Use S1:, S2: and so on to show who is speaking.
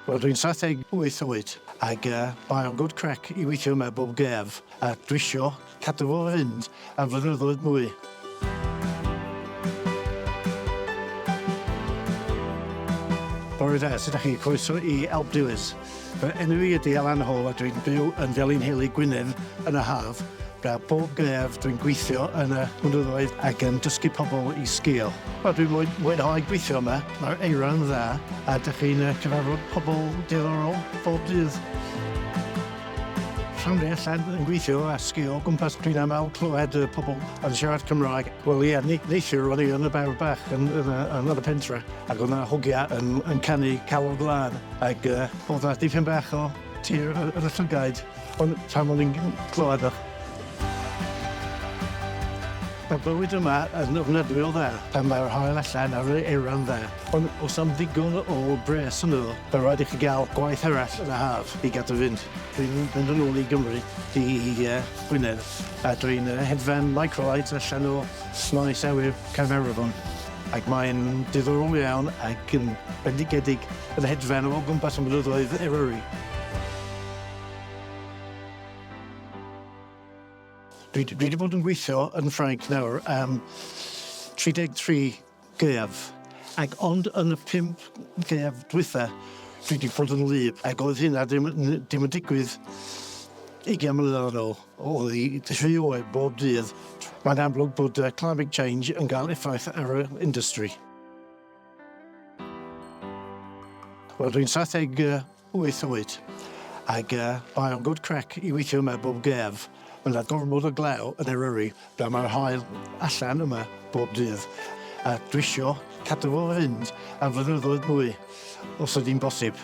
S1: Wel, dwi'n 78 oed, ac mae o'n good crack I weithio yma bob gef, a dwi isio cadw fo fynd am flynyddoedd mwy. Bore da, sut ydych chi? Croeso I Alp Diwys. Fy enw I ydi Alan Hall a dwi'n byw yn Felinheli, Gwynedd yn y haf. A bob gef dwi'n gweithio yn y mynyddoedd ac yn dysgu pobl I sgïo. Wel, dwi'n mwynhau gweithio yma. Mae'r eira'n dda a dych chi'n cyfarfod pobl diddorol bob dydd. Rhan fi allan yn gweithio a sgïo o gwmpas dwi'n aml clywed pobl yn siarad Cymraeg. Wel ie, neithiwr o'n I yn y bar bach yn y pentre ac o'na hogia yn canu calon glân ac oedd 'na dipyn bach o tir yn y llygaid ond pan o'n i'n clywed o. Mae bywyd yma yn ofnadwy o dda pan mae'r haul allan ar yr eira'n dda. Ond os am ddigon o bres yn ydw, fe rhaid I chi gael gwaith arall yn y haf I gadw fynd. Dwi'n mynd yn ôl I Gymru, I Gwynedd, a dwi'n hedfan microlight allan o Maes Awyr Caernarfon. Ac mae'n diddorol iawn ac yn bendigedig yn hedfan o gwmpas y mynyddoedd Eryri. Dwi wedi bod yn gweithio yn Ffrainc nawr am 33 gaeaf, ac ond yn y 5 gaeaf dwytha dwi wedi bod yn wlyb, ac oedd hynna ddim yn digwydd 20 mlynedd yn ôl. Oedd I ddysgu oed bob dydd. Mae'n amlwg bod climate change yn cael effaith ar y industry. Wel, dwi'n 78 oed, ac mae o'n good crack I weithio yma bob gef. Mae 'na gormod o glaw yn Eryri, a mae'r haul allan yma bob dydd. A dwi isio cadw fo fynd am flynyddoedd mwy, os ydy'n bosib.